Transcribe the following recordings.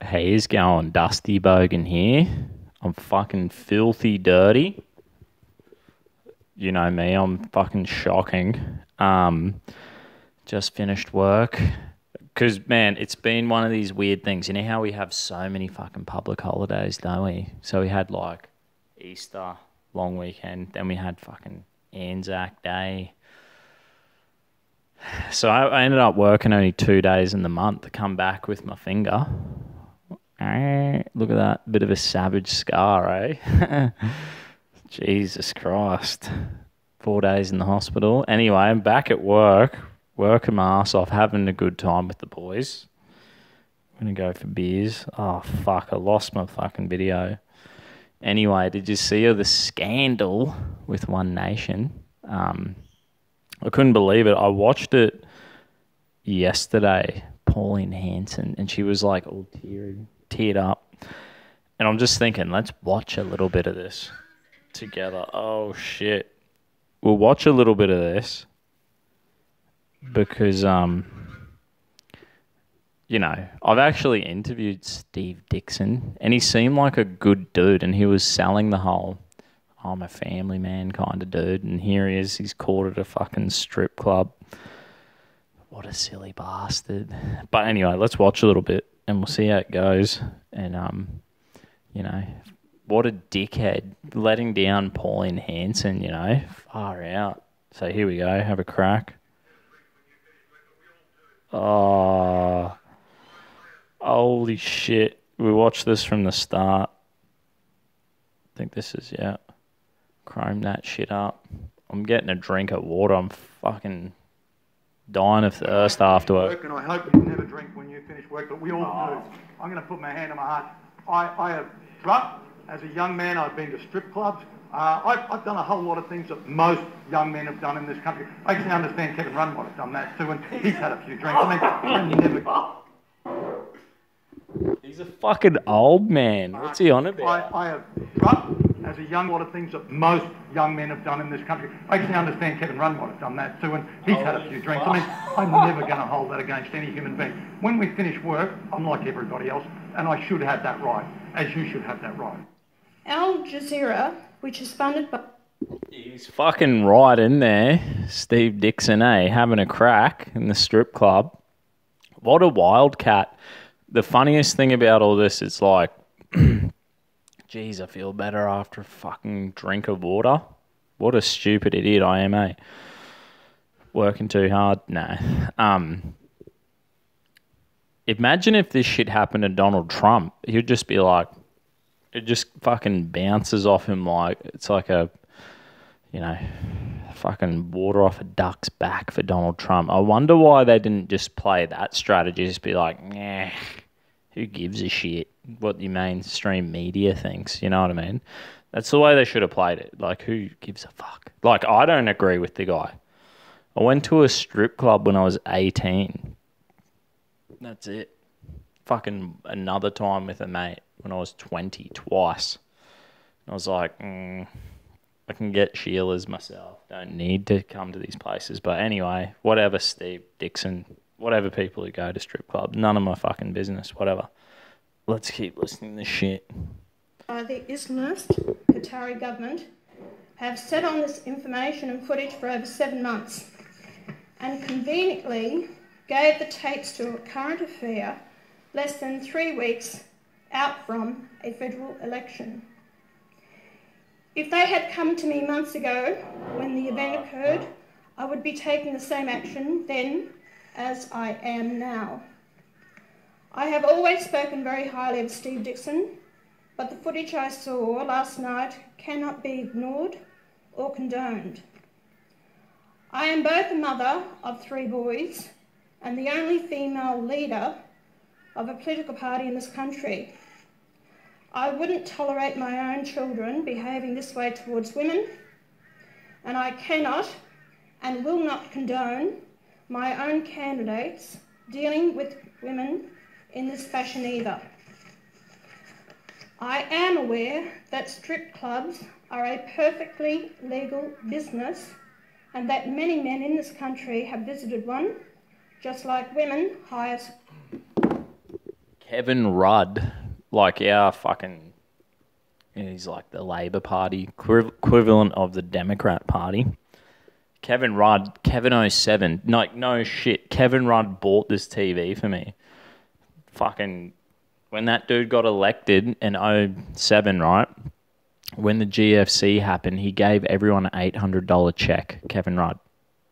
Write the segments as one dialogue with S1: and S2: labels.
S1: How's going, Dusty Bogan here? I'm fucking filthy dirty. You know me, I'm fucking shocking. Just finished work. Because, man, it's been one of these weird things. You know how we have so many fucking public holidays, don't we? So we had, like, Easter, long weekend. Then we had fucking Anzac Day. So I ended up working only 2 days in the month to come back with my finger. Look at that. Bit of a savage scar, eh? Jesus Christ. 4 days in the hospital. Anyway, I'm back at work. Working my ass off. Having a good time with the boys. I'm going to go for beers. Oh, fuck. I lost my fucking video. Anyway, did you see the scandal with One Nation? I couldn't believe it. I watched it yesterday, Pauline Hanson, and she was like all teared up. And I'm just thinking, let's watch a little bit of this together. Oh, shit. We'll watch a little bit of this because, you know, I've actually interviewed Steve Dickson, and he seemed like a good dude, and he was selling the whole I'm a family man kind of dude, and here he is, he's caught at a fucking strip club. What a silly bastard. But anyway, let's watch a little bit and we'll see how it goes. And, you know, what a dickhead letting down Pauline Hanson, you know, far out. So here we go, have a crack. Oh, holy shit. We watched this from the start. I think this is, yeah. Chrome that shit up. I'm getting a drink of water. I'm fucking dying of thirst afterwards.
S2: And I hope you never drink when you finish work, but we all do. I'm going to put my hand on my heart. I have drunk. As a young man, I've been to strip clubs. I've done a whole lot of things that most young men have done in this country. I actually understand Kevin Rudd might have done that too, and he's had a few drinks. I mean, never...
S1: He's a fucking old man. What's he on about?
S2: I have drunk. As a young lot of things that most young men have done in this country. I actually understand Kevin Rudd might have done that too, and he's had a few drinks. I mean, I'm never going to hold that against any human being. When we finish work, I'm like everybody else, and I should have that right, as you should have that right.
S3: Al Jazeera, which is funded by...
S1: He's fucking right in there, Steve Dickson, having a crack in the strip club. What a wildcat. The funniest thing about all this is like... Jeez, I feel better after a fucking drink of water. What a stupid idiot I am, eh? Working too hard? Nah. Imagine if this shit happened to Donald Trump. He'd just be like, it just fucking bounces off him like, it's like a, you know, fucking water off a duck's back for Donald Trump. I wonder why they didn't just play that strategy, just be like, nah, who gives a shit what the mainstream media thinks, you know what I mean? That's the way they should have played it. Like, who gives a fuck? Like, I don't agree with the guy. I went to a strip club when I was 18. That's it. Fucking another time with a mate when I was 20, twice. I was like, I can get Sheila's myself. Don't need to come to these places. But anyway, whatever, Steve Dickson, whatever people who go to strip clubs, none of my fucking business, whatever. Let's keep listening to this shit.
S3: The Islamist Qatari government have sat on this information and footage for over 7 months and conveniently gave the tapes to a current affair less than 3 weeks out from a federal election. If they had come to me months ago when the event occurred, I would be taking the same action then as I am now. I have always spoken very highly of Steve Dickson, but the footage I saw last night cannot be ignored or condoned. I am both a mother of 3 boys and the only female leader of a political party in this country. I wouldn't tolerate my own children behaving this way towards women, and I cannot and will not condone my own candidates dealing with women in this fashion either. I am aware that strip clubs are a perfectly legal business and that many men in this country have visited one, just like women hire...
S1: Kevin Rudd, like our fucking, he's like the Labor Party equivalent of the Democrat Party. Kevin Rudd, Kevin07, no shit. Kevin Rudd bought this TV for me. Fucking, when that dude got elected in 07, right? When the GFC happened, he gave everyone an $800 check, Kevin Rudd,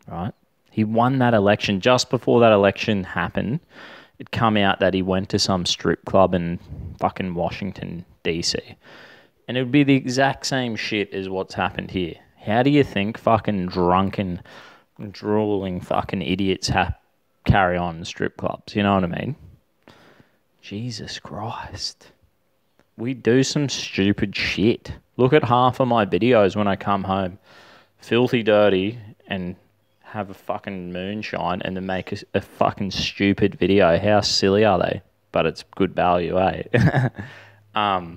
S1: right? He won that election. Just before that election happened, it come out that he went to some strip club in fucking Washington, D.C. And it would be the exact same shit as what's happened here. How do you think fucking drunken, drooling fucking idiots carry on in strip clubs? You know what I mean? Jesus Christ. We do some stupid shit. Look at half of my videos when I come home, filthy dirty, and have a fucking moonshine, and then make a fucking stupid video. How silly are they? But it's good value, eh? But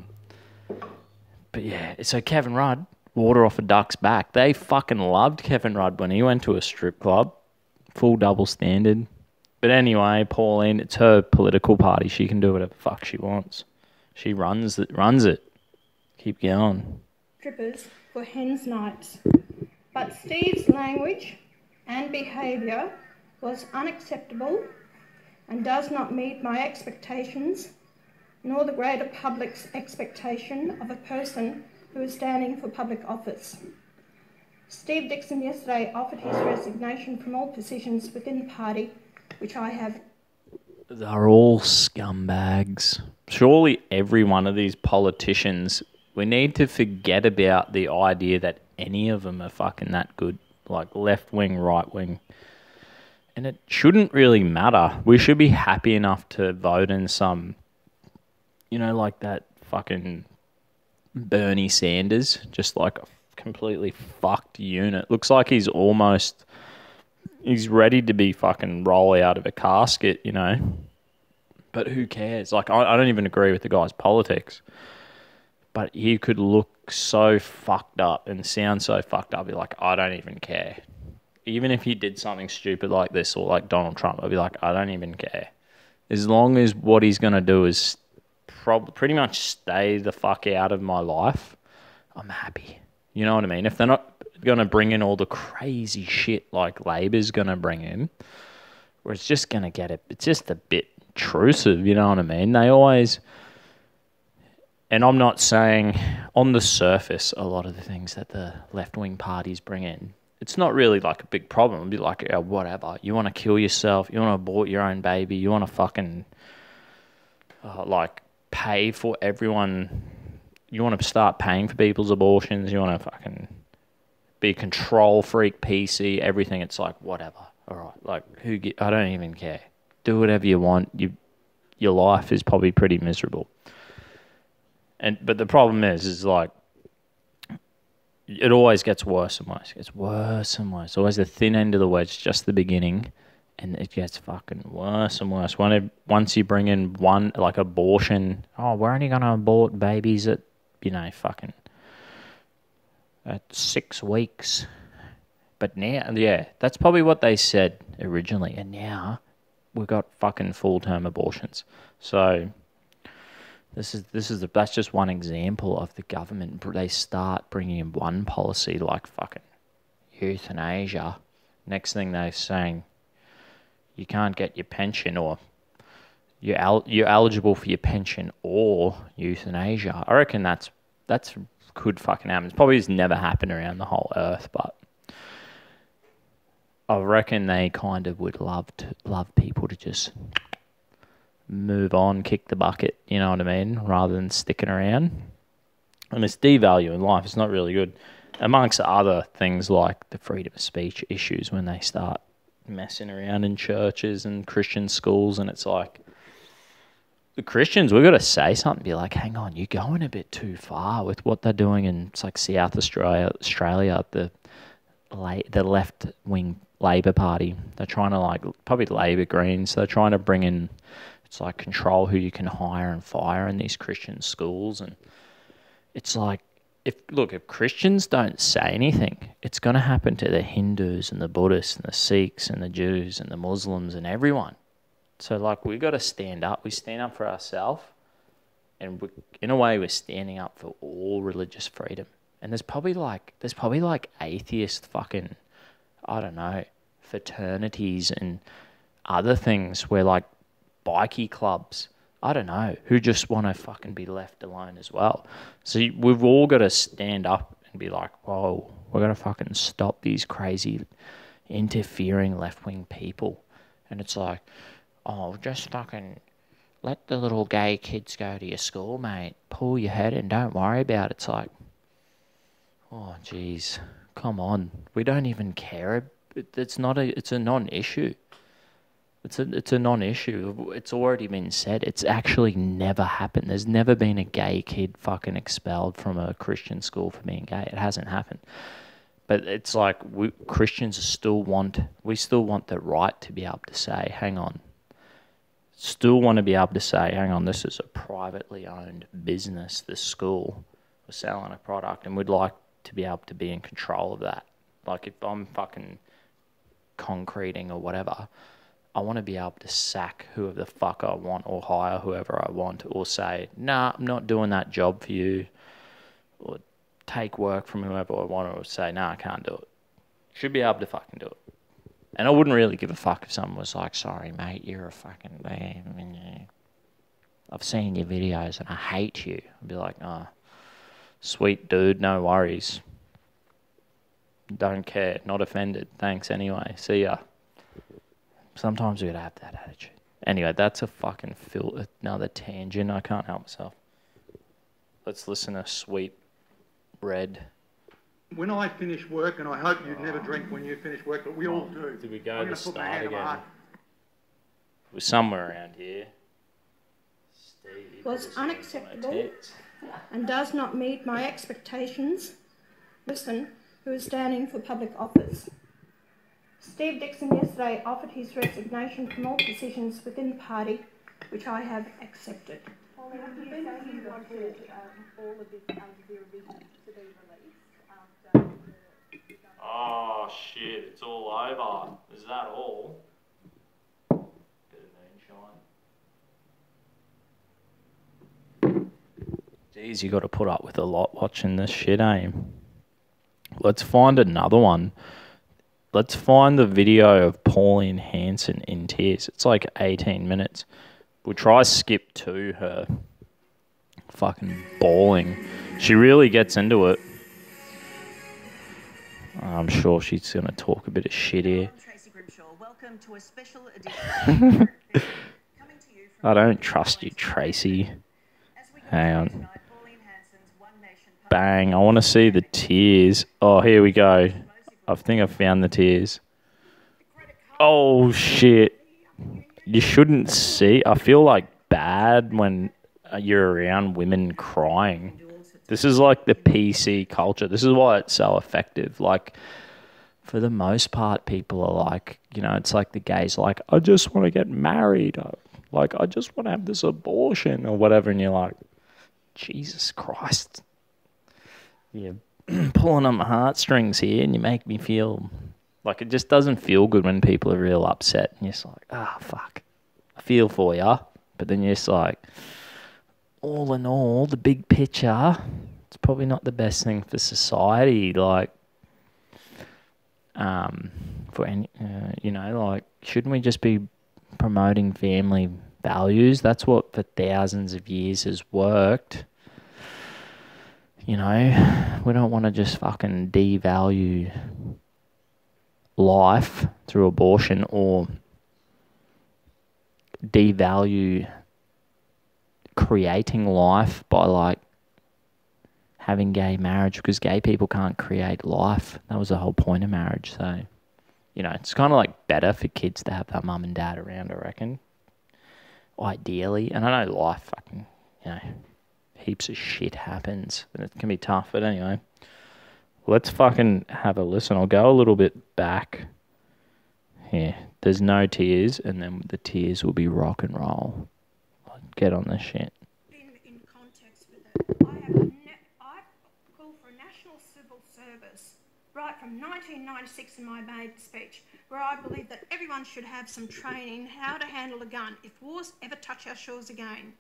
S1: yeah, so Kevin Rudd, water off a duck's back. They fucking loved Kevin Rudd when he went to a strip club. Full double standard. But anyway, Pauline, it's her political party. She can do whatever the fuck she wants. She runs it. Keep going.
S3: Strippers for hens nights. But Steve's language and behaviour was unacceptable and does not meet my expectations, nor the greater public's expectation of a person who is standing for public office. Steve Dickson yesterday offered his resignation from all positions within the party, which I have.
S1: They're all scumbags. Surely every one of these politicians, we need to forget about the idea that any of them are fucking that good, like left wing, right wing. And it shouldn't really matter. We should be happy enough to vote in some, like that fucking Bernie Sanders, just like a completely fucked unit. Looks like he's ready to be fucking roll out of a casket, But who cares? Like, I don't even agree with the guy's politics. But he could look so fucked up and sound so fucked up. I'd be like, I don't even care. Even if he did something stupid like this or like Donald Trump, I'd be like, I don't even care. As long as what he's going to do is pretty much stay the fuck out of my life, I'm happy. You know what I mean? If they're not going to bring in all the crazy shit like Labor's going to bring in, where it's just going to it's just a bit intrusive, you know what I mean? They always, and I'm not saying on the surface, a lot of the things that the left-wing parties bring in, it's not really like a big problem. It'd be like, whatever. You want to kill yourself, you want to abort your own baby, you want to fucking pay for everyone. You want to start paying for people's abortions. You want to fucking be a control freak, PC, everything. It's like, whatever. All right. Like, I don't even care. Do whatever you want. Your life is probably pretty miserable. But the problem is like, it always gets worse and worse. It gets worse and worse. Always the thin end of the wedge, just the beginning. And it gets fucking worse and worse. Once you bring in one, like abortion, we're only going to abort babies at, fucking at 6 weeks. But now, yeah, that's probably what they said originally. And now we've got fucking full-term abortions. So that's just one example of the government. They start bringing in one policy like fucking euthanasia. Next thing they're saying, you can't get your pension, or you're eligible for your pension or euthanasia. I reckon that's could fucking happen. It probably has never happened around the whole earth, but I reckon they kind of would love people to just move on, kick the bucket, you know what I mean, rather than sticking around. And it's devaluing life. It's not really good. Amongst other things like the freedom of speech issues, when they start messing around in churches and Christian schools, and it's like, the Christians, we've got to say something, be like, hang on, you're going a bit too far with what they're doing in, it's like South Australia, the left-wing Labor Party. They're trying to probably Labor Greens, they're trying to bring in, it's like control who you can hire and fire in these Christian schools. And it's like, if Christians don't say anything, it's going to happen to the Hindus and the Buddhists and the Sikhs and the Jews and the Muslims and everyone. So, like, we got to stand up. We stand up for ourselves. And in a way, we're standing up for all religious freedom. And there's probably like atheist fucking, I don't know, fraternities and other things where like bikie clubs, I don't know, who just want to fucking be left alone as well. So we've all got to stand up and be like, whoa, we're going to fucking stop these crazy interfering left-wing people. And it's like, oh, just fucking let the little gay kids go to your school, mate. Pull your head and don't worry about it. It's like, oh, geez, come on. We don't even care. It's a non-issue. It's a non-issue. It's already been said. It's actually never happened. There's never been a gay kid fucking expelled from a Christian school for being gay. It hasn't happened. But it's like Christians still want the right to be able to say, hang on. Still want to be able to say, hang on, this is a privately owned business, this school. We're selling a product, and we'd like to be able to be in control of that. Like, if I'm fucking concreting or whatever, I want to be able to sack whoever the fuck I want or hire whoever I want or say, nah, I'm not doing that job for you, or take work from whoever I want, or say, nah, I can't do it. Should be able to fucking do it. And I wouldn't really give a fuck if someone was like, sorry, mate, you're a fucking... I've seen your videos and I hate you. I'd be like, oh, sweet dude, no worries. Don't care, not offended. Thanks anyway. See ya. Sometimes we gotta have that attitude. Anyway, that's a fucking another tangent. I can't help myself. Let's listen to Sweet Red.
S2: When I finish work, and I hope you never drink when you finish work, but we all do.
S1: Did we go
S2: I'm
S1: to
S2: going to put my
S1: start
S2: hand on my
S1: again?
S2: heart.
S1: We're somewhere around here. Steve
S3: Was unacceptable and does not meet my expectations. Listen, who is standing for public office. Steve Dickson yesterday offered his resignation from all positions within the party, which I have accepted.
S4: Pauline, you say you wanted all of this under the revision to be released after the...
S1: Oh shit, it's all over. Is that all? Bit of moonshine. Jeez, you got to put up with a lot watching this shit, eh? Let's find another one. Let's find the video of Pauline Hanson in tears. It's like 18 minutes. We'll try skip to her fucking bawling. She really gets into it. I'm sure she's going to talk a bit of shit here.
S5: Welcome to a special edition.
S1: I don't trust you, Tracy. Hang on. Bang, I want to see the tears. Oh, here we go. I think I found the tears. Oh, shit. You shouldn't see. I feel like bad when you're around women crying. This is like the PC culture. This is why it's so effective. Like, for the most part, people are like, you know, it's like the gays like, I just want to get married. Like, I just want to have this abortion or whatever. And you're like, Jesus Christ. You're pulling on my heartstrings here and you make me feel like it just doesn't feel good when people are real upset. And you're just like, fuck. I feel for ya. But then you're just like, all in all, the big picture, it's probably not the best thing for society. Like, for any, you know, like, shouldn't we just be promoting family values? That's what for thousands of years has worked. You know, we don't want to just fucking devalue life through abortion or devalue creating life by like having gay marriage, because gay people can't create life. That was the whole point of marriage. So, you know, it's kind of like better for kids to have their mum and dad around, I reckon. Ideally. And I know life fucking, you know, heaps of shit happens and it can be tough. But anyway, let's fucking have a listen. I'll go a little bit back here. There's no tears, and then the tears will be rock and roll. Get on this shit.
S3: In context with it, I call for a national civil service right from 1996 in my main speech, where I believe that everyone should have some training how to handle a gun if wars ever touch our shores again.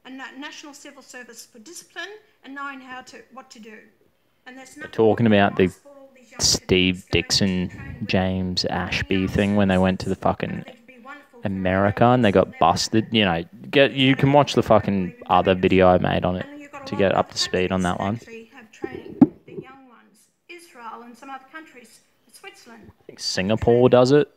S3: A national civil service for discipline and knowing what to do. And there's
S1: They're talking about the Steve Dickson, James Ashby thing when they went to the fucking America and they got busted. You know, you can watch the fucking other video I made on it to get up to speed on that one.
S3: Have training, the young ones, Israel and some other countries, Switzerland.
S1: I think Singapore does it.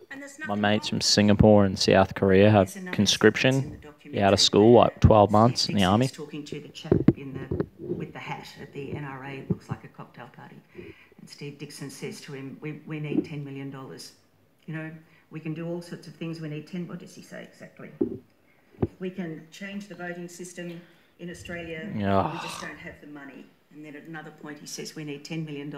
S1: My mates from Singapore and South Korea have conscription. You're out of school, like 12 months in the army.
S5: Talking to the chap with the hat at the NRA, looks like a cocktail party. And Steve Dickson says to him, we need $10 million. You know, we can do all sorts of things. We need 10, what does he say exactly? We can change the voting system in Australia.
S1: Oh.
S5: We just don't have the money. And then at another point he says, we need $10 million.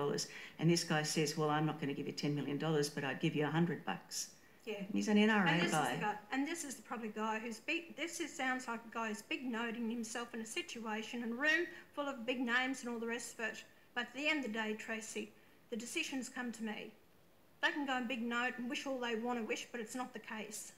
S5: And this guy says, well, I'm not going to give you $10 million, but I'd give you $100.
S3: Yeah.
S5: And he's an NRA guy.
S3: And this is probably a guy who's big. Sounds like a guy who's big noting himself in a situation and a room full of big names and all the rest of it. But at the end of the day, Tracy, the decisions come to me. They can go and big note and wish all they want to wish, but it's not the case.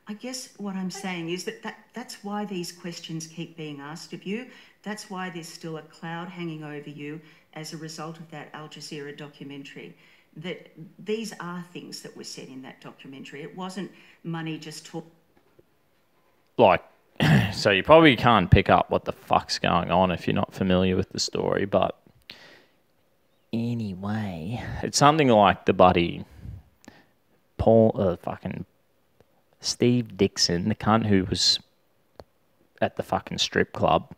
S5: I guess what I'm saying is that's why these questions keep being asked of you. That's why there's still a cloud hanging over you as a result of that Al Jazeera documentary. That these are things that were said in that documentary. It wasn't money just talk.
S1: Like, so you probably can't pick up what the fuck's going on if you're not familiar with the story, but anyway, it's something like the buddy fucking Steve Dickson, the cunt who was at the fucking strip club,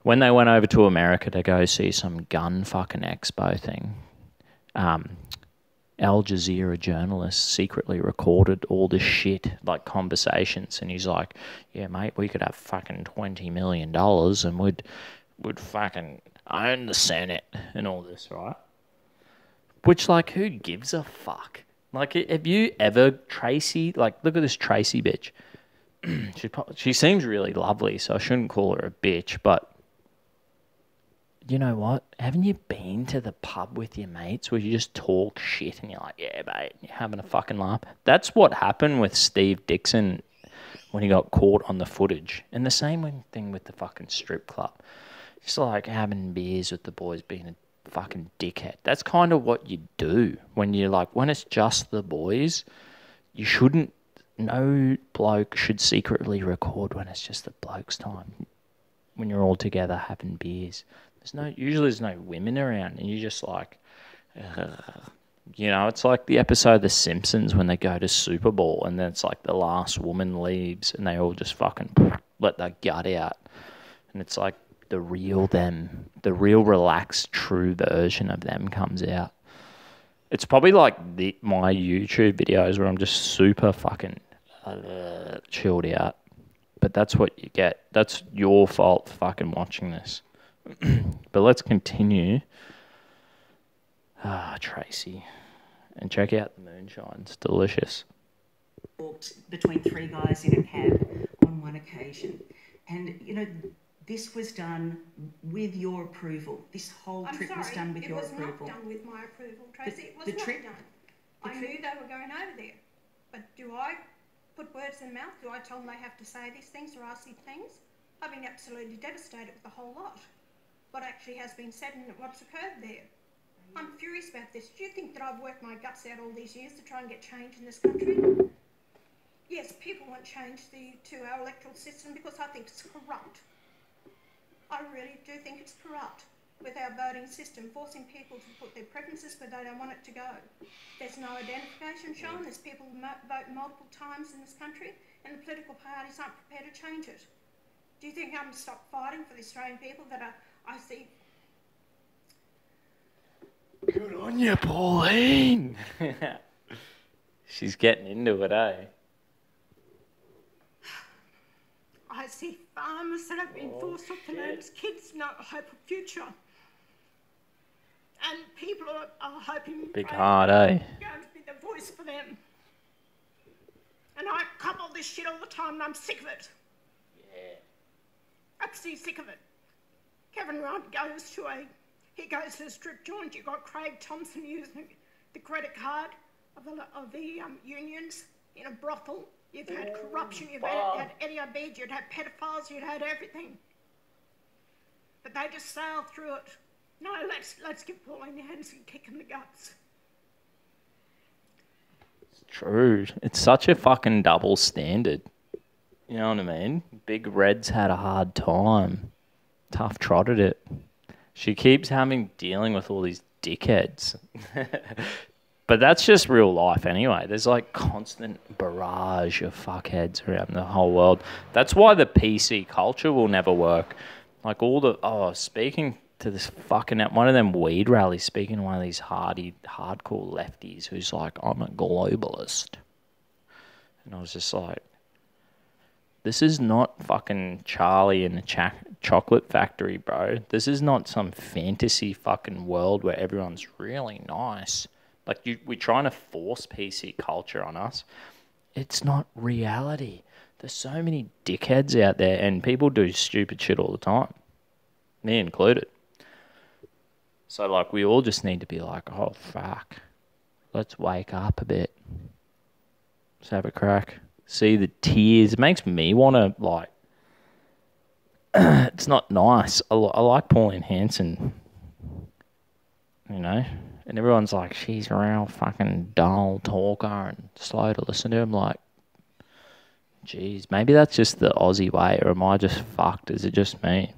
S1: when they went over to America to go see some gun fucking expo thing, Al Jazeera journalists secretly recorded all this shit, like conversations, and he's like, yeah, mate, we could have fucking $20 million and we'd fucking own the Senate and all this, right? Which, like, who gives a fuck? Like, have you ever, Tracy, like, look at this Tracy bitch. She seems really lovely, so I shouldn't call her a bitch, but you know what? Haven't you been to the pub with your mates where you just talk shit and you're like, yeah, mate, you're having a fucking laugh? That's what happened with Steve Dickson when he got caught on the footage. And the same thing with the fucking strip club. Just like having beers with the boys, being a fucking dickhead. That's kind of what you do when you're like, when it's just the boys, you shouldn't, no bloke should secretly record when it's just the bloke's time. When you're all together having beers. Usually there's no women around and you're just like, you know, it's like the episode of The Simpsons when they go to Super Bowl and then it's like the last woman leaves and they all just fucking let their gut out. And it's like the real relaxed, true version of them comes out. It's probably like my YouTube videos where I'm just super fucking chilled out. But that's what you get. That's your fault for fucking watching this. But let's continue. Tracy. And check out the moonshine. It's delicious.
S5: Walked between three guys in a cab on one occasion. And, you know, this was done with your approval. This whole trip was done with your approval.
S3: It was not done with my approval, Tracy. It was not done. I knew they were going over there. But do I put words in their mouth? Do I tell them they have to say these things or ask these things? I've been absolutely devastated with the whole lot. What actually has been said and what's occurred there. I'm furious about this. Do you think that I've worked my guts out all these years to try and get change in this country? Yes, people want change to our electoral system because I think it's corrupt. I really do think it's corrupt with our voting system, forcing people to put their preferences where they don't want it to go. There's no identification shown. There's people who vote multiple times in this country and the political parties aren't prepared to change it. Do you think I'm going to stop fighting for the Australian people that I see?
S1: Good on you, Pauline. She's getting into it, eh?
S3: I see farmers that have been forced off the land as kids, no hope of future. And people are hoping...
S1: Big heart, eh?
S3: ...going to be the voice for them. And I couple this shit all the time and I'm sick of it. Yeah. Absolutely sick of it. Kevin Rudd goes to a He goes to the strip joint. You've got Craig Thompson using the credit card of the unions in a brothel. You've had corruption. You've had Eddie Abid. You'd had pedophiles. You'd had everything. But they just sail through it. No, let's give Pauline Hanson a kick in the guts.
S1: It's true. It's such a fucking double standard. You know what I mean? Big Red's had a hard time. Tough trotted it. She keeps dealing with all these dickheads. But that's just real life anyway. There's like constant barrage of fuckheads around the whole world. That's why the PC culture will never work. Like speaking to this fucking, one of them weed rallies, speaking to one of these hardcore lefties who's like, I'm a globalist. And I was just like, this is not fucking Charlie in the chocolate factory, bro. This is not some fantasy fucking world where everyone's really nice. Like, we're trying to force PC culture on us. It's not reality. There's so many dickheads out there, and people do stupid shit all the time. Me included. So, like, we all just need to be like, oh, fuck. Let's wake up a bit. Let's have a crack. See the tears. It makes me want to, like... it's not nice. I like Pauline Hanson. You know? And everyone's like, she's a real fucking dull talker and slow to listen to. I'm like, geez, maybe that's just the Aussie way, or am I just fucked? Is it just me?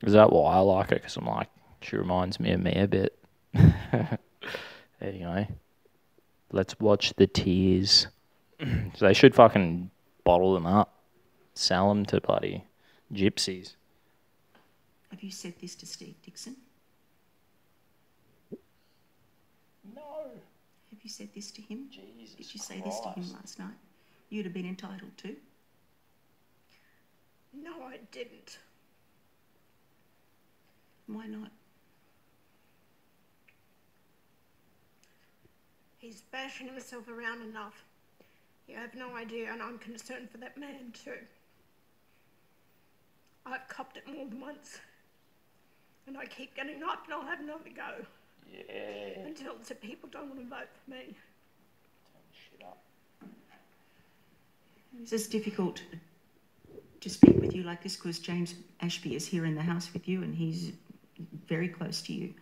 S1: Is that why I like it? Because I'm like, she reminds me of me a bit. Anyway, let's watch the tears. So they should fucking bottle them up, sell them to bloody gypsies.
S5: Have you said this to Steve Dickson?
S1: No.
S5: Have you said this to him?
S1: Jesus
S5: Did you say
S1: Christ.
S5: this to him last night? You'd have been entitled to.
S3: No, I didn't.
S5: Why not?
S3: He's bashing himself around enough. You have no idea, and I'm concerned for that man too. I've copped it more than once. And I keep getting up and I'll have another go.
S1: Yeah.
S3: Until the people don't want to vote for me.
S1: Shit up.
S5: Is this difficult to speak with you like this because James Ashby is here in the house with you and he's very close to you?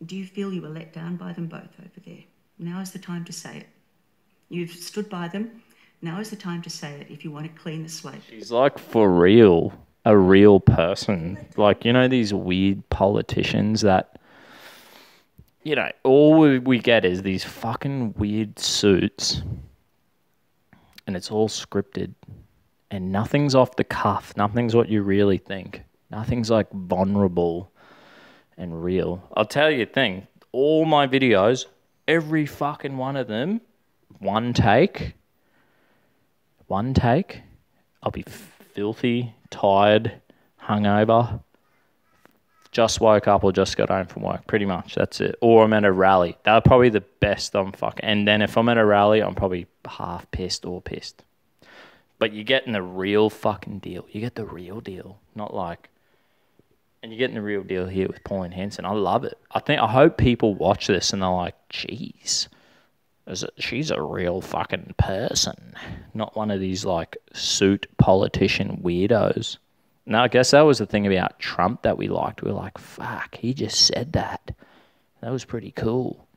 S5: Do you feel you were let down by them both over there? Now is the time to say it. You've stood by them. Now is the time to say it if you want to clean the slate.
S1: She's like, for real, a real person. Like, you know, these weird politicians that, you know, all we get is these fucking weird suits and it's all scripted and nothing's off the cuff. Nothing's what you really think. Nothing's like vulnerable and real. I'll tell you a thing. All my videos, every fucking one of them, one take, I'll be filthy, tired, hungover, just woke up or just got home from work, pretty much, that's it. Or I'm at a rally. They're probably the best I'm fucking... And then if I'm at a rally, I'm probably half pissed or pissed. But you're getting the real fucking deal. You get the real deal, not like... And you're getting the real deal here with Pauline Hanson. I love it. I hope people watch this and they're like, geez... she's a real fucking person, not one of these like suit politician weirdos. Now, I guess that was the thing about Trump that we liked. We were like, fuck, he just said that. That was pretty cool.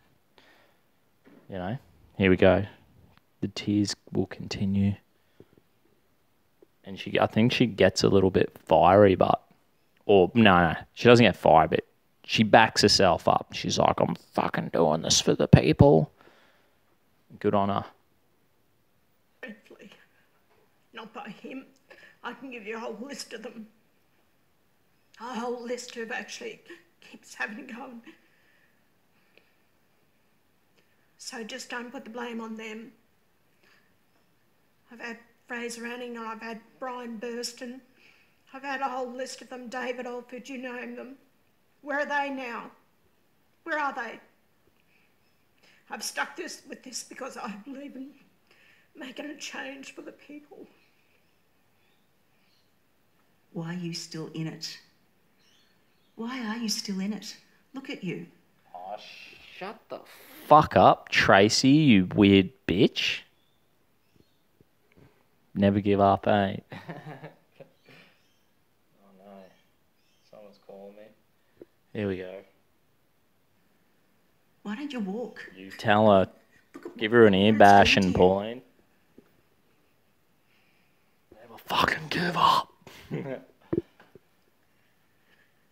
S1: You know, here we go. The tears will continue. And I think she gets a little bit fiery, no, she doesn't get fiery, but she backs herself up. She's like, I'm fucking doing this for the people. Good on her.
S3: Hopefully. Not by him. I can give you a whole list of them. A whole list who actually keeps having to go. So just don't put the blame on them. I've had Fraser Anning and I've had Brian Burston. I've had a whole list of them. David Alford, you name them. Where are they now? Where are they? I've stuck with this because I believe in making a change for the people.
S5: Why are you still in it? Why are you still in it? Look at you.
S1: Oh, shut the fuck up, Tracy, you weird bitch. Never give up, eh? Oh no. Someone's calling me. Here we go.
S5: Why don't you walk?
S1: You tell her. Give her an ear bashing, Pauline. Never fucking give up.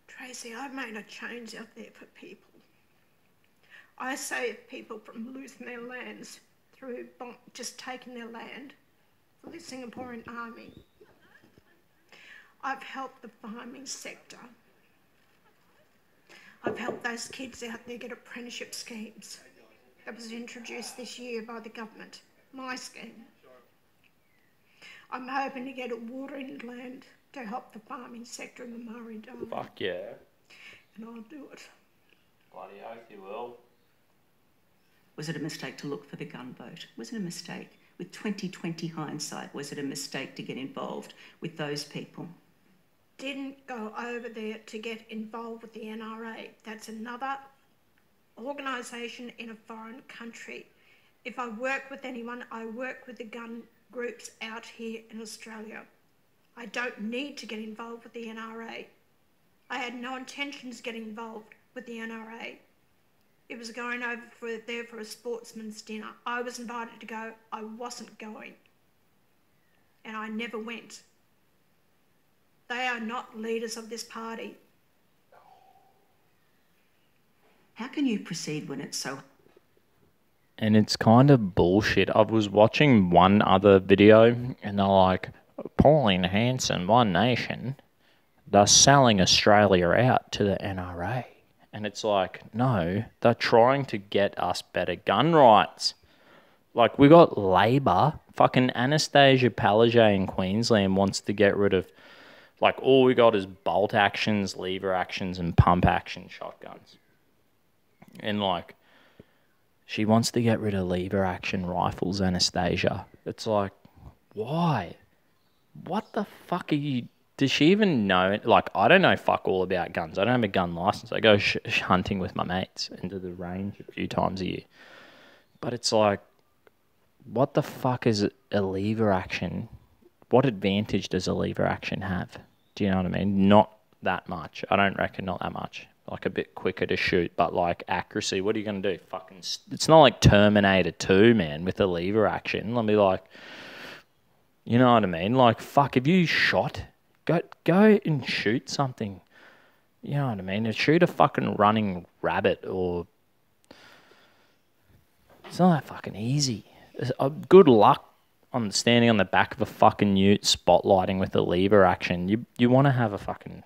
S3: Tracy, I've made a change out there for people. I save people from losing their lands through just taking their land for the Singaporean army. I've helped the farming sector. I've helped those kids out there get apprenticeship schemes. That was introduced this year by the government, my scheme. I'm hoping to get a watering land to help the farming sector in the Murray-Darling.
S1: Fuck yeah.
S3: And I'll do it.
S1: Bloody oath you will.
S5: Was it a mistake to look for the gun vote? Was it a mistake? With 2020 hindsight, was it a mistake to get involved with those people?
S3: Didn't go over there to get involved with the NRA. That's another organisation in a foreign country. If I work with anyone, I work with the gun groups out here in Australia. I don't need to get involved with the NRA. I had no intentions of getting involved with the NRA. It was going over there for a sportsman's dinner. I was invited to go. I wasn't going. And I never went. They are not leaders of this party.
S5: How can you proceed when it's so...
S1: And it's kind of bullshit. I was watching one other video and they're like, Pauline Hanson, One Nation, they're selling Australia out to the NRA. And it's like, no, they're trying to get us better gun rights. Like, we got Labor. Fucking Anastasia Palaszczuk in Queensland wants to get rid of, like, all we got is bolt actions, lever actions, and pump action shotguns. And, like, she wants to get rid of lever action rifles, Anastasia. It's like, why? What the fuck are you... Does she even know? Like, I don't know fuck all about guns. I don't have a gun license. I go hunting with my mates into the range a few times a year. But it's like, what the fuck is a lever action? What advantage does a lever action have? Do you know what I mean? Not that much. I don't reckon not that much. Like, a bit quicker to shoot, but like accuracy, what are you going to do? Fucking, it's not like Terminator 2, man, with a lever action. Let me like, you know what I mean? Like, fuck, if you shot... Go and shoot something. You know what I mean? Shoot a fucking running rabbit or... It's not that fucking easy. Good luck on standing on the back of a fucking ute spotlighting with a lever action. You want to have a fucking...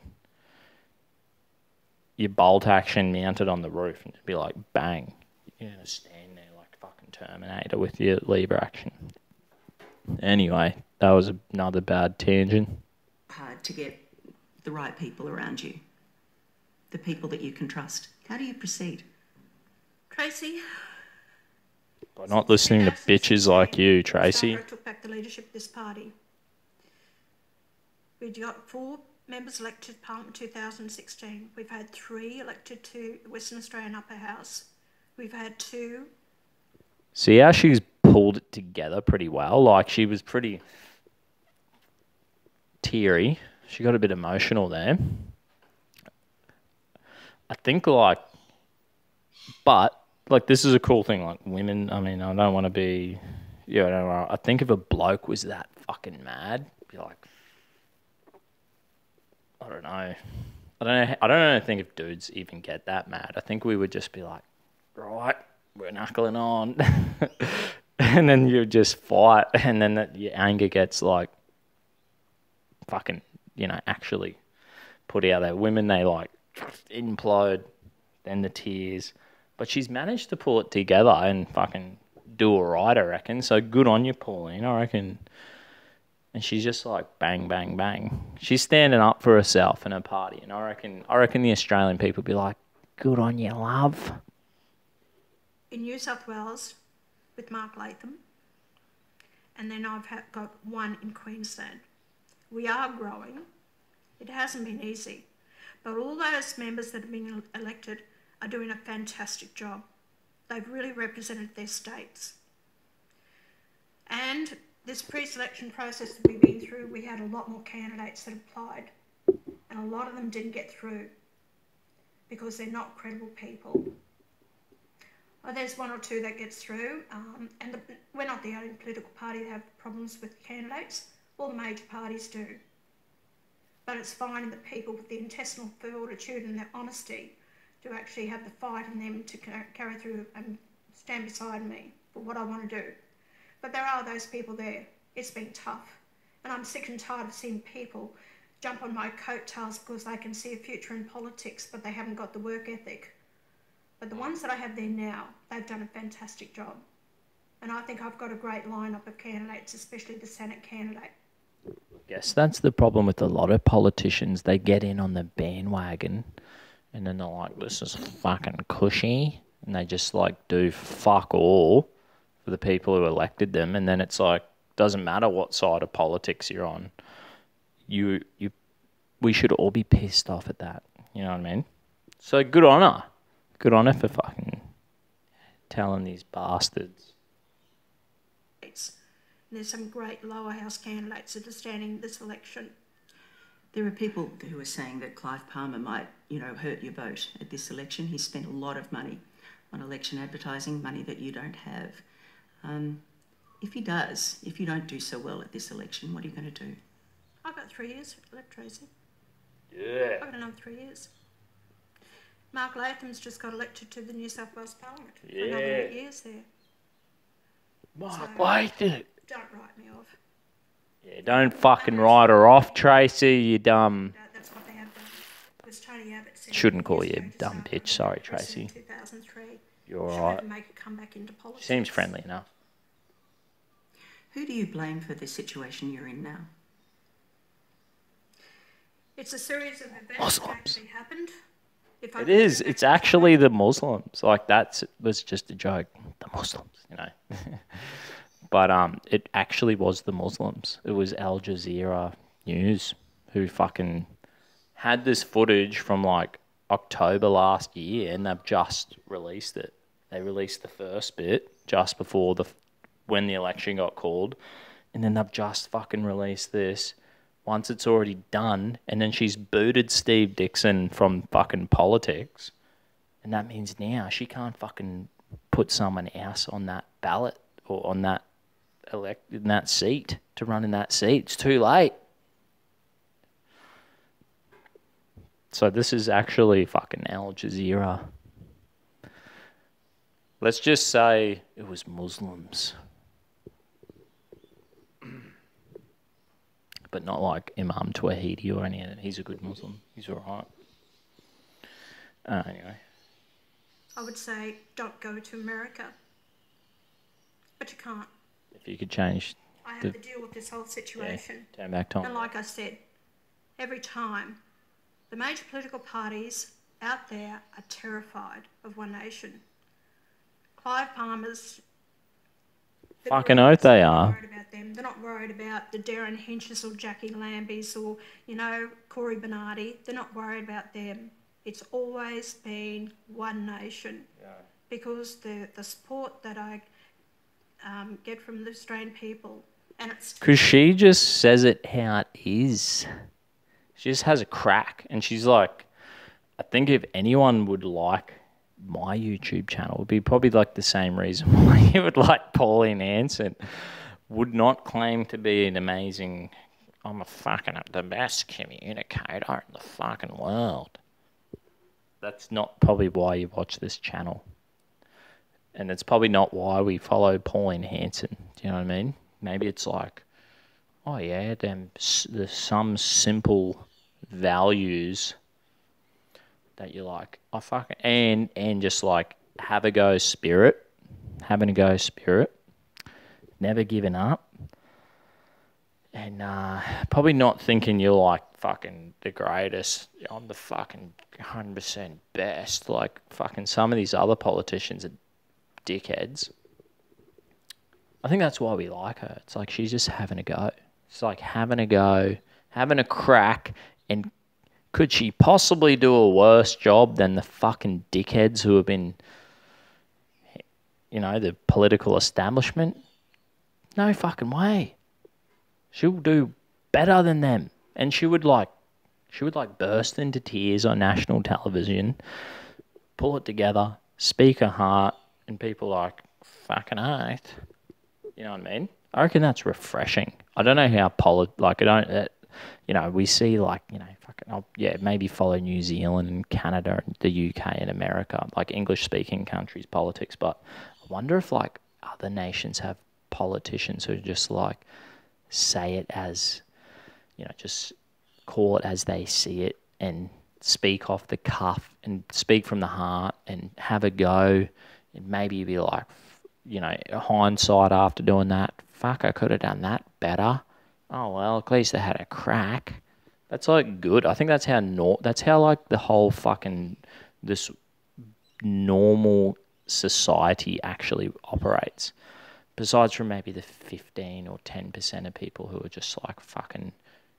S1: Your bolt action mounted on the roof and be like, bang. You're going to stand there like fucking Terminator with your lever action. Anyway, that was another bad tangent.
S5: Hard to get the right people around you, the people that you can trust. How do you proceed?
S3: Tracy?
S1: By not listening to bitches like you, Tracy.
S3: I took back the leadership of this party. We got 4 members elected to Parliament in 2016. We've had 3 elected to the Western Australian Upper House. We've had 2.
S1: See how she's pulled it together pretty well? Like, she was pretty... teary. She got a bit emotional there. I think, like, but, like, this is a cool thing. Like, women, I mean, I don't want to be, yeah, I don't know. I think if a bloke was that fucking mad, be like, I don't know. I don't think if dudes even get that mad. I think we would just be like, right, we're knuckling on. And then you just fight, and then your anger gets, like, fucking, you know, actually put out there. Women, they like implode, then the tears. But she's managed to pull it together and fucking do all right, I reckon. So good on you, Pauline, I reckon. And she's just like bang, bang, bang. She's standing up for herself and her party. And I reckon the Australian people be like, good on you, love.
S3: In New South Wales with Mark Latham. And then I've got 1 in Queensland. We are growing. It hasn't been easy. But all those members that have been elected are doing a fantastic job. They've really represented their states. And this pre-selection process that we've been through, we had a lot more candidates that applied, and a lot of them didn't get through because they're not credible people. Well, there's one or two that gets through, and we're not the only political party that have problems with candidates. All the major parties do. But it's finding the people with the intestinal fortitude and their honesty to actually have the fight in them to carry through and stand beside me for what I want to do. But there are those people there. It's been tough. And I'm sick and tired of seeing people jump on my coattails because they can see a future in politics, but they haven't got the work ethic. But the ones that I have there now, they've done a fantastic job. And I think I've got a great lineup of candidates, especially the Senate candidate.
S1: Yes, that's the problem with a lot of politicians. They get in on the bandwagon and then they're like, this is fucking cushy. And they just like do fuck all for the people who elected them. And then it's like, doesn't matter what side of politics you're on. We should all be pissed off at that. You know what I mean? So good on her. Good on her for fucking telling these bastards.
S3: There's some great lower house candidates that are standing this election.
S5: There are people who are saying that Clive Palmer might, hurt your vote at this election. He spent a lot of money on election advertising, money that you don't have. If he does, if you don't do so well at this election, what are you going to do?
S3: I've got 3 years left, Tracy.
S1: Yeah.
S3: I've got another 3 years. Mark Latham's just got elected to the New South Wales Parliament for another 8 years there.
S1: Mark Latham.
S3: Don't write me off.
S1: Yeah, don't fucking write her off, Tracy, you dumb...
S3: That's what they have done. Because Tony Abbott said...
S1: Shouldn't call you a dumb bitch. Sorry, Tracy.
S3: 2003.
S1: You're alright.
S3: Make a comeback into politics.
S1: Seems friendly enough.
S5: Who do you blame for the situation you're in now?
S3: It's a series of events that actually happened.
S1: It is. It's actually the Muslims. Like, that was just a joke. The Muslims, But it actually was the Muslims. It was Al Jazeera News who fucking had this footage from, like, October last year, and they've just released it. They released the first bit just before when the election got called, and then they've just fucking released this once it's already done, and then she's booted Steve Dickson from fucking politics, and that means now she can't fucking put someone else on that ballot or on that in that seat to run in that seat. It's too late. So this is actually fucking Al Jazeera. Let's just say it was Muslims. But not like Imam Tawhidi or any of them. He's a good Muslim. He's alright. Anyway.
S3: I would say don't go to America. But you can't.
S1: If you could change...
S3: I have to deal with this whole situation.
S1: Yeah, turn back time.
S3: And like I said, every time, the major political parties out there are terrified of One Nation. Clive Palmer's...
S1: Fucking oath they are.
S3: Worried about them. They're not worried about the Darren Hinches or Jackie Lambys or, Corey Bernardi. They're not worried about them. It's always been One Nation. Yeah. Because the support that I get from the Australian people, and it's...
S1: Because she just says it how it is. She just has a crack, and she's like, I think if anyone would like my YouTube channel, it would be probably like the same reason why you would like Pauline Hanson. Would not claim to be an amazing, I'm the best communicator in the fucking world. That's not probably why you watch this channel. And it's probably not why we follow Pauline Hanson. Do you know what I mean? Maybe it's like, oh yeah, there's some simple values that you like, and just like having a go spirit, never giving up, and probably not thinking you're like fucking the greatest, I'm the fucking 100% best, like fucking some of these other politicians are dickheads. I think that's why we like her. It's like she's just having a go. It's like having a go, having a crack, and Could she possibly do a worse job than the fucking dickheads who have been, the political establishment? No fucking way. She'll do better than them. And she would burst into tears on national television, pull it together, speak her heart, and people are like, fucking oath. You know what I mean? I reckon that's refreshing. I don't know how we see maybe follow New Zealand and Canada and the UK and America, like English-speaking countries' politics, but I wonder if like other nations have politicians who just like say it as, just call it as they see it and speak off the cuff and speak from the heart and have a go and maybe be like, hindsight after doing that, fuck, I could have done that better. Oh, well, at least I had a crack. That's like good. I think that's how like the whole fucking this normal society actually operates. Besides from maybe the 15 or 10% of people who are just like fucking,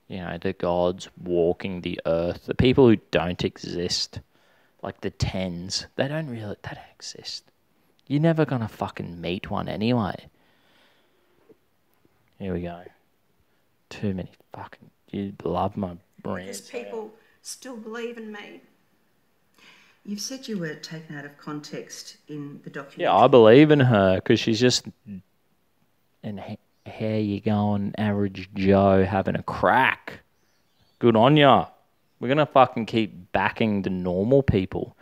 S1: the gods walking the earth. The people who don't exist, like the tens, they don't exist. You're never gonna fucking meet one anyway. Here we go. Too many fucking... You love my brain.
S3: Because people still believe in me.
S5: You've said you were taken out of context in the documentary.
S1: Yeah, I believe in her because she's just... And here you going, average Joe having a crack. Good on ya. We're going to fucking keep backing the normal people.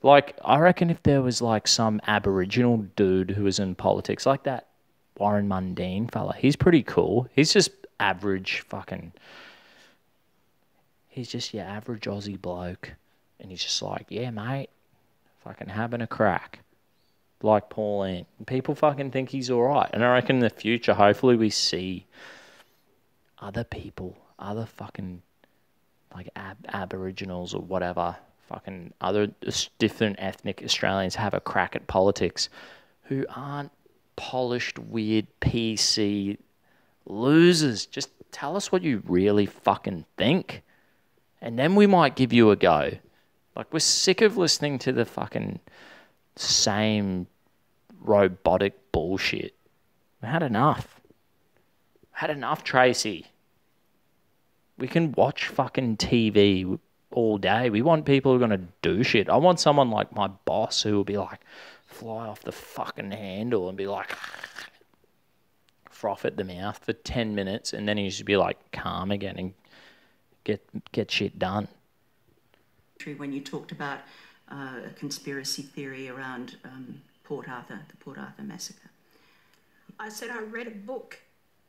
S1: Like, I reckon if there was like some Aboriginal dude who was in politics, like that Warren Mundine fella, he's pretty cool. He's just average fucking... He's just your average Aussie bloke. And he's just like, yeah, mate, fucking having a crack. Like Pauline. People fucking think he's alright. And I reckon in the future, hopefully we see other people, other fucking like Aboriginals or whatever, fucking other different ethnic Australians have a crack at politics who aren't polished, weird, PC losers. Just tell us what you really fucking think. And then we might give you a go. Like, we're sick of listening to the fucking same robotic bullshit. We had enough. Had enough, Tracy. We can watch fucking TV all day. We want people who are going to do shit. I want someone like my boss who will be like, fly off the fucking handle and be like, froth at the mouth for 10 minutes and then he should be like calm again and get shit done.
S5: When you talked about a conspiracy theory around the Port Arthur massacre.
S3: I said I read a book,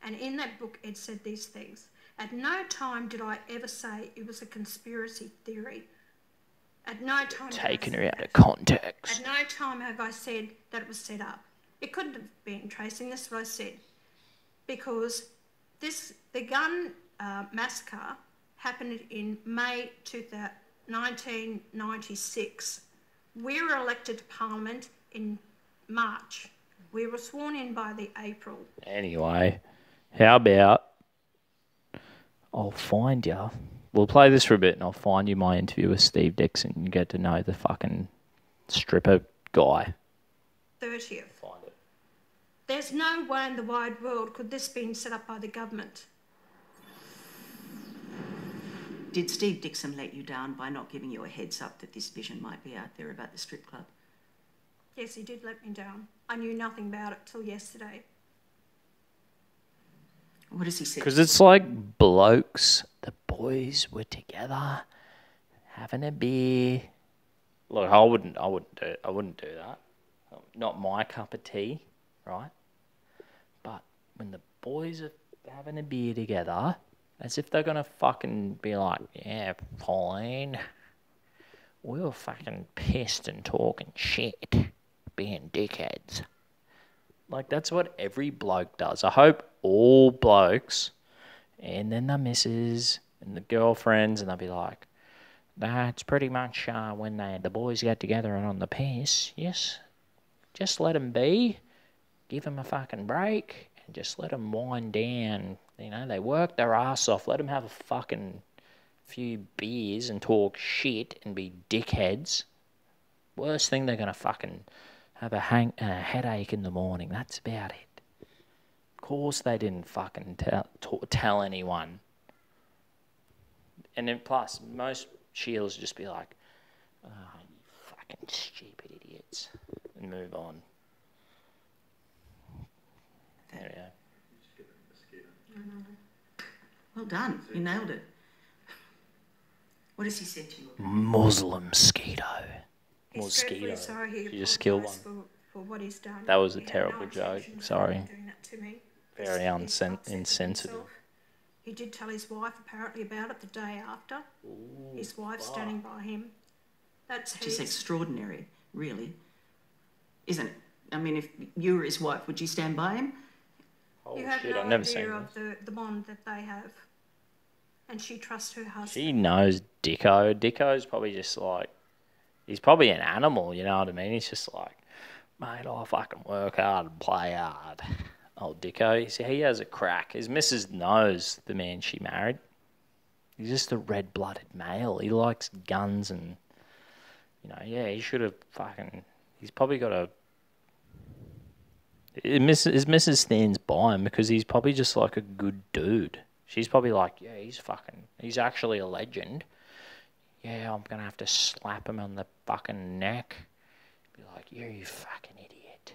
S3: and in that book it said these things. At no time did I ever say it was a conspiracy theory. At no time...
S1: Taking her out of context.
S3: At no time have I said that it was set up. It couldn't have been, Tracy, and this is what I said. Because the gun massacre happened in May 1996. We were elected to Parliament in March. We were sworn in by the April.
S1: Anyway, how about I'll find you. We'll play this for a bit and I'll find you my interview with Steve Dickson. You get to know the fucking stripper guy.
S3: 30th.
S1: Find it.
S3: There's no way in the wide world could this be set up by the government.
S5: Did Steve Dickson let you down by not giving you a heads up that this vision might be out there about the strip club?
S3: Yes, he did let me down. I knew nothing about it till yesterday.
S5: What does he say?
S1: Because it's like blokes, the boys were together, having a beer. Look, I wouldn't do that. Not my cup of tea, right? But when the boys are having a beer together, as if they're gonna fucking be like, yeah, Pauline, we were fucking pissed and talking shit, being dickheads. Like, that's what every bloke does. I hope all blokes, and then the missus and the girlfriends, and they'll be like, that's pretty much when the boys get together and on the piss, yes, just let them be, give them a fucking break, and just let them wind down. You know, they work their ass off. Let them have a fucking few beers and talk shit and be dickheads. Worst thing, they're going to fucking have a headache in the morning. That's about it. Of course they didn't fucking tell anyone. And then plus, most shields just be like, oh, you fucking stupid idiots, and move on. There we go.
S5: Well done. You nailed it. What has he said to you?
S1: Muslim mosquito.
S3: He's dreadfully sorry. He
S1: She just killed one.
S3: for what he's done.
S1: That was a
S3: He had
S1: terrible
S3: no
S1: joke.
S3: intention of
S1: Sorry.
S3: doing that to me.
S1: Very
S3: He's upset with
S1: insensitive.
S3: himself. He did tell his wife apparently about it the day after. His wife standing by him. That's
S5: Which is extraordinary, really. Isn't it? I mean, if you were his wife, would you stand by him?
S3: You have
S1: shit,
S3: no
S1: I've never
S3: idea
S1: seen
S3: of the bond that they have. And she trusts her husband.
S1: She knows Dicko. Dicko's probably just like, he's probably an animal, you know what I mean? He's just like, mate, I fucking work hard and play hard. Old Dicko, he has a crack. His missus knows the man she married. He's just a red-blooded male. He likes guns and, you know, yeah, he should have fucking, he's probably got a, his missus stands by him because he's probably just like a good dude. She's probably like, yeah, he's actually a legend. Yeah, I'm going to have to slap him on the fucking neck. Be like, yeah, you fucking idiot.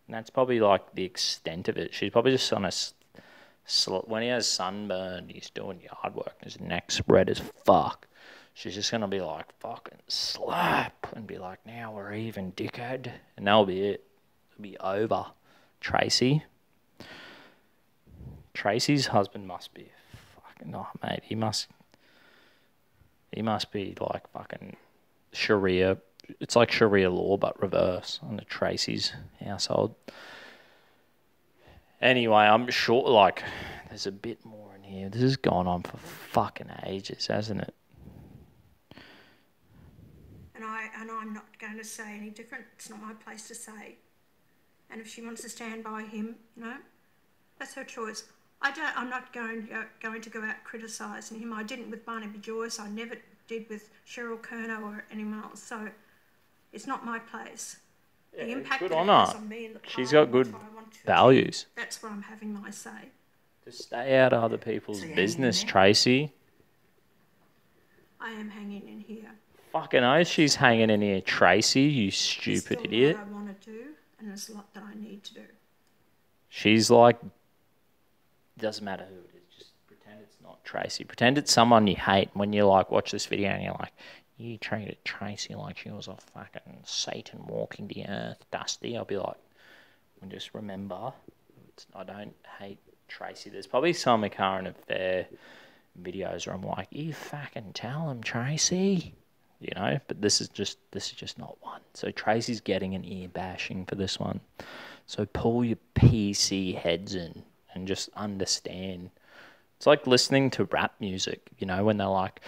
S1: And that's probably like the extent of it. She's probably just on a, when he has sunburn, he's doing yard work, and his neck's red as fuck. She's just going to be like, fucking slap, and be like, now we're even, dickhead. And that'll be it. It'll be over. Tracy's husband must be fucking, oh mate, he must be like fucking Sharia. It's like Sharia law but reverse on the Tracy's household. Anyway, I'm sure like there's a bit more in here. This has gone on for fucking ages, hasn't it?
S3: And I'm not going to say any different. It's not my place to say. And if she wants to stand by him, you know, that's her choice. I'm not going to go out criticising him. I didn't with Barnaby Joyce. I never did with Cheryl Kerner or anyone else. So it's not my place.
S1: Yeah,
S3: the impact
S1: good
S3: that
S1: on
S3: it has
S1: her.
S3: on me and the
S1: She's got good
S3: values.
S1: values.
S3: That's where I'm having my say.
S1: Just stay out of other people's
S5: So you're
S1: business,
S5: hanging there?
S1: Tracy.
S3: I am hanging in here.
S1: Fucking oath she's hanging in here, Tracy, you
S3: There's
S1: stupid
S3: still
S1: idiot.
S3: a lot I want to do, and there's a lot that I need to do.
S1: She's like, doesn't matter who it is, just pretend it's not Tracy. Pretend it's someone you hate. When you like watch this video and you're like, you treated Tracy like she was a fucking Satan walking the earth, Dusty. I'll be like, and just remember, I don't hate Tracy. There's probably some current affair videos where I'm like, you fucking tell him, Tracy. You know, but this is just not one. So Tracy's getting an ear bashing for this one. So pull your PC heads in and just understand. It's like listening to rap music, you know, when they're like,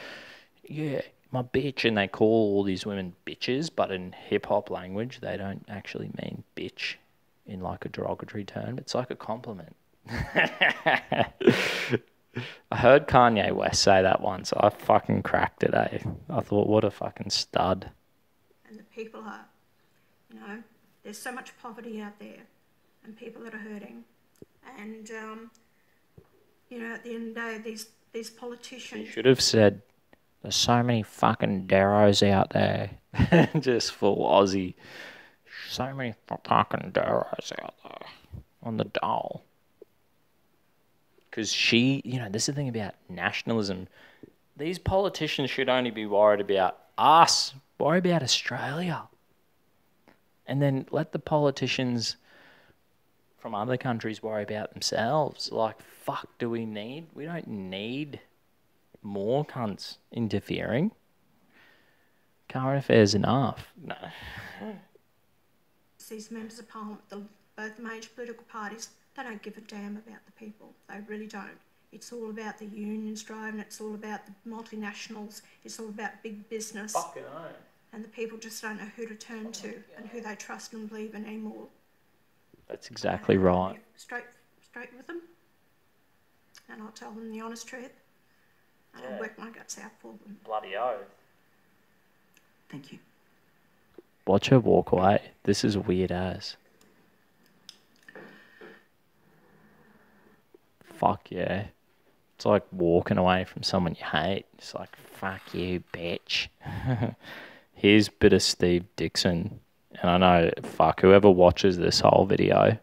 S1: yeah, my bitch, and they call all these women bitches, but in hip-hop language, they don't actually mean bitch in like a derogatory term. It's like a compliment. I heard Kanye West say that once. I fucking cracked it, eh? I thought, what a fucking stud.
S3: And the people are, you know, there's so much poverty out there and people that are hurting. And, you know, at the end of the day, these politicians...
S1: You should have said, there's so many fucking Darrows out there. Just full Aussie. So many fucking Darrows out there on the dole. Because she, you know, this is the thing about nationalism. These politicians should only be worried about us. Worry about Australia. And then let the politicians from other countries worry about themselves. Like, fuck, do we need? We don't need more cunts interfering. Current affairs enough. No.
S3: These members of parliament, both major political parties, they don't give a damn about the people. They really don't. It's all about the unions driving. It's all about the multinationals. It's all about big business.
S1: Fucking hell.
S3: And the people just don't know who to turn to and who they trust and believe in anymore.
S1: That's exactly right.
S3: Straight with them. And I'll tell them the honest truth. and I'll work my guts out for them.
S1: Bloody oath.
S5: Thank you.
S1: Watch her walk away. This is weird as. Fuck yeah. It's like walking away from someone you hate. It's like, fuck you, bitch. Here's a bit of Steve Dickson. And I know, fuck, whoever watches this whole video.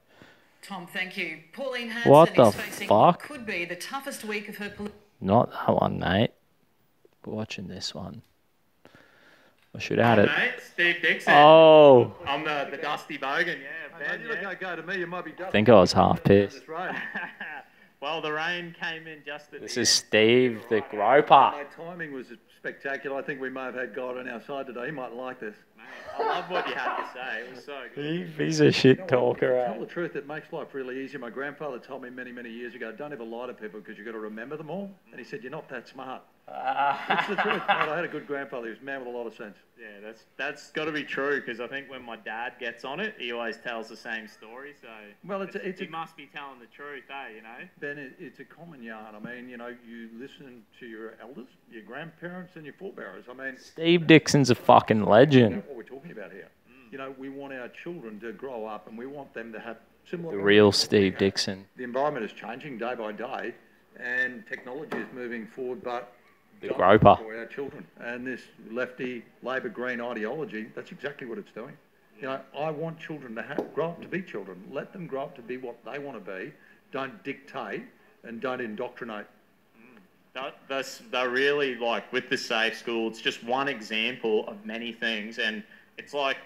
S6: Tom, thank you. Pauline Hanson
S1: What the
S6: is facing
S1: fuck?
S6: what could be the toughest week of her
S1: Not that one, mate. We're watching this one. I should add it.
S7: Mate, Steve Dickson.
S1: Oh.
S7: I'm the Dusty Bogan, yeah. Ben,
S2: You
S7: yeah.
S2: go to me, you might be
S1: I think I was half pissed.
S7: Well, the rain came in just at
S1: This
S7: the
S1: is
S7: end.
S1: Steve the groper.
S2: My timing was spectacular. I think we may have had God on our side today. He might like this.
S7: Mate, I love what you had to say. It was so good.
S1: He's a shit talker.
S2: To tell the truth, it makes life really easy. My grandfather told me many, many years ago, don't ever lie to people because you've got to remember them all. And he said, you're not that smart. It's the truth. Mate, I had a good grandfather. He was a man with a lot of sense.
S7: Yeah, that's got to be true because I think when my dad gets on it, he always tells the same story. So
S2: Well, it's
S7: he
S2: a,
S7: must be telling the truth, you know?
S2: Ben, it's a common yarn. I mean, you know, you listen to your elders, your grandparents, and your forebearers. I mean,
S1: Steve Dixon's a fucking legend.
S2: what we're talking about here. You know, we want our children to grow up and we want them to have similar...
S1: The real Steve Dickson.
S2: The environment is changing day by day and technology is moving forward, but...
S1: The groper.
S2: For our children. And this lefty, Labor Green ideology, that's exactly what it's doing. You know, I want children to grow up to be children. Let them grow up to be what they want to be. Don't dictate and don't indoctrinate.
S7: They're really, like, with the safe school, it's just one example of many things. And it's like...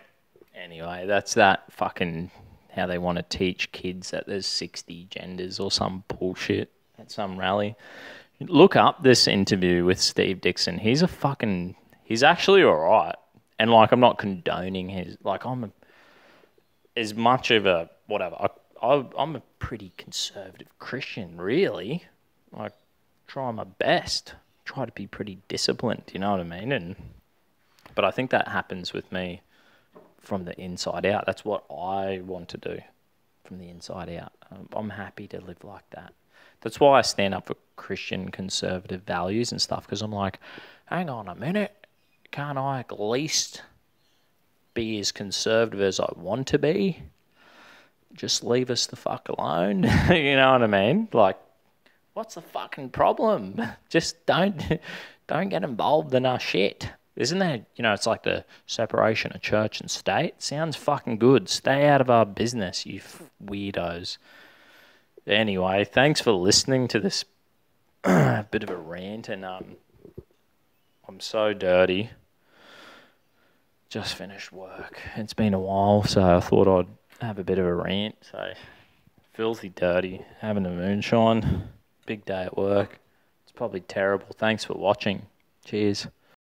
S1: Anyway, that's that fucking how they want to teach kids that there's 60 genders or some bullshit at some rally. Look up this interview with Steve Dickson. He's actually all right. And, like, I'm not condoning his, like, as much of a, whatever, I'm a pretty conservative Christian, really. Like, try my best. Try to be pretty disciplined, you know what I mean? But I think that happens with me from the inside out. That's what I want to do from the inside out. I'm happy to live like that. That's why I stand up for Christian conservative values and stuff, because I'm like, hang on a minute, can't I at least be as conservative as I want to be? Just leave us the fuck alone. You know what I mean? Like, what's the fucking problem? Just don't get involved in our shit. Isn't that, you know, it's like the separation of church and state. Sounds fucking good. Stay out of our business, you weirdos. Anyway, thanks for listening to this bit of a rant, and I'm so dirty. Just finished work. It's been a while, so I thought I'd have a bit of a rant. So, filthy dirty, having a moonshine, big day at work. It's probably terrible. Thanks for watching. Cheers.